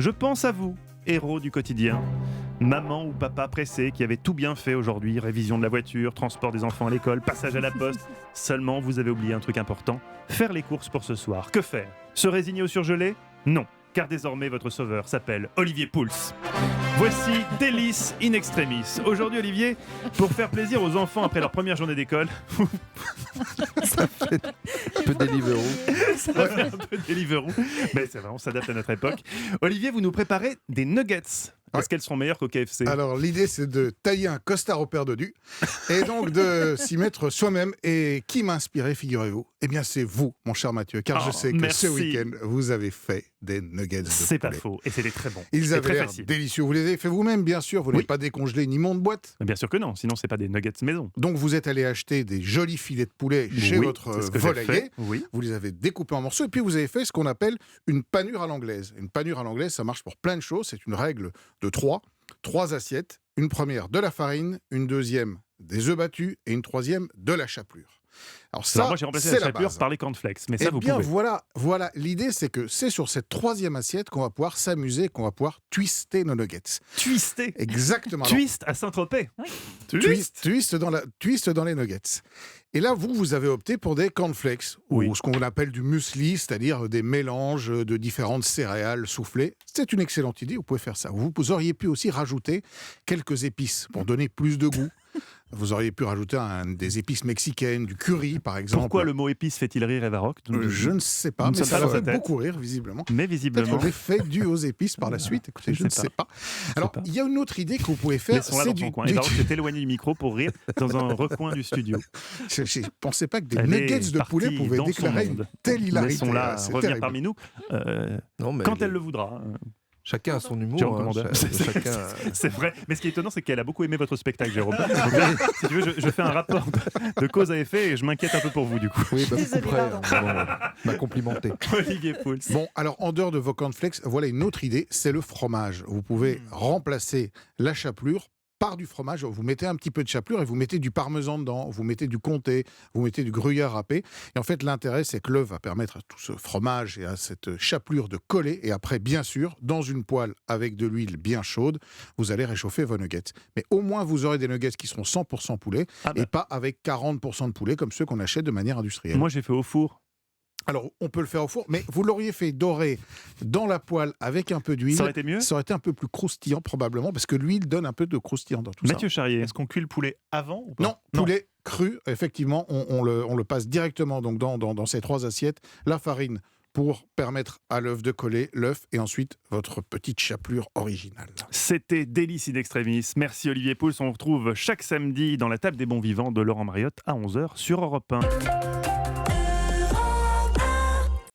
Je pense à vous, héros du quotidien. Maman ou papa pressé qui avait tout bien fait aujourd'hui, révision de la voiture, transport des enfants à l'école, passage à la poste. Seulement, vous avez oublié un truc important, faire les courses pour ce soir. Que faire? Se résigner au surgelé? Non, car désormais votre sauveur s'appelle Olivier Pouls. Voici Délices in extremis. Aujourd'hui, Olivier, pour faire plaisir aux enfants après leur première journée d'école, Ça fait un peu Deliveroo. ça va faire un peu Deliveroo, mais c'est vrai, on s'adapte à notre époque. Olivier, vous nous préparez des nuggets. Est-ce qu'elles seront meilleures qu'au KFC? Alors, l'idée, c'est de tailler un costard au paire de du et donc de s'y mettre soi-même. Et qui m'a inspiré, figurez-vous? Eh bien, c'est vous, mon cher Mathieu, car je sais que merci. ce week-end, vous avez fait des nuggets de C'est pas poulet. faux, et c'était très bon. Ils C'est avaient très l'air facile. délicieux. Vous les avez fait vous-même, bien sûr. Vous n'avez Oui. pas décongelé ni mon de boîte. Bien sûr que non, sinon c'est pas des nuggets maison. Donc, vous êtes allé acheter des jolis filets de poulet chez Oui, votre c'est ce que j'ai volailler. fait. Oui. Vous les avez découpés en morceaux et puis vous avez fait ce qu'on appelle une panure à l'anglaise. Une panure à l'anglaise, ça marche pour plein de choses. C'est une règle de 3. 3 assiettes. Une première de la farine, une deuxième des œufs battus et une troisième de la chapelure. Alors ça, Alors moi j'ai remplacé c'est la chapelure base. par les cornflakes, mais ça Eh vous bien pouvez. voilà. L'idée c'est que c'est sur cette troisième assiette qu'on va pouvoir s'amuser, qu'on va pouvoir twister nos nuggets. Twister. Exactement. Alors, Twist à Saint-Tropez. twist dans les nuggets. Et là, vous avez opté pour des cornflakes, Oui. ou ce qu'on appelle du muesli, c'est-à-dire des mélanges de différentes céréales soufflées. C'est une excellente idée, vous pouvez faire ça. Vous auriez pu aussi rajouter quelques épices pour donner plus de goût. Vous auriez pu rajouter des épices mexicaines, du curry par exemple. Pourquoi le mot épice fait-il rire Eva Rock? Je ne sais pas, Nous ne mais sommes ça pas dans va sa fait tête. beaucoup rire, visiblement. Mais Peut-être visiblement. l'effet dû aux épices par la suite. Écoutez, je ne sais pas. Alors, pas. il y a une autre idée que vous pouvez faire. Laissons-la dans son coin. Eva Rock s'est éloignée du micro pour rire dans un recoin du studio. Je ne pensais pas que des Elle nuggets est de poulet partie pouvaient dans son déclarer une monde. telle hilarité. Laissons-la C'est revenir terrible. parmi nous Non, mais quand elle le voudra. chacun a son humour. Jérôme Commandeur. Chacun. C'est vrai, mais ce qui est étonnant, c'est qu'elle a beaucoup aimé votre spectacle, Jérôme. Donc là, si tu veux, je fais un rapport de cause à effet et je m'inquiète un peu pour vous, du coup. Oui, bah, Désolée, beaucoup près. pardon. M'a complimenté. Olivier Pouls. Bon, alors en dehors de vos cornflakes, voilà une autre idée, c'est le fromage. Vous pouvez remplacer la chapelure par du fromage. Vous mettez un petit peu de chapelure et vous mettez du parmesan dedans, vous mettez du comté, vous mettez du gruyère râpé. Et en fait, l'intérêt, c'est que l'œuf va permettre à tout ce fromage et à cette chapelure de coller. Et après, bien sûr, dans une poêle avec de l'huile bien chaude, vous allez réchauffer vos nuggets. Mais au moins, vous aurez des nuggets qui seront 100% poulet Ah bah. et pas avec 40% de poulet comme ceux qu'on achète de manière industrielle. Moi, j'ai fait au four. Alors, on peut le faire au four, mais vous l'auriez fait dorer dans la poêle avec un peu d'huile. Ça aurait été mieux? Ça aurait été un peu plus croustillant, probablement, parce que l'huile donne un peu de croustillant dans tout Mathieu ça. Charrier. Est-ce qu'on cuit le poulet avant ou pas? Non, poulet cru, effectivement, on le passe directement donc dans ces 3 assiettes. La farine pour permettre à l'œuf de coller, l'œuf, et ensuite votre petite chapelure originale. C'était Délices in extremis. Merci Olivier Pouls. On vous retrouve chaque samedi dans la table des bons vivants de Laurent Mariotte à 11h sur Europe 1.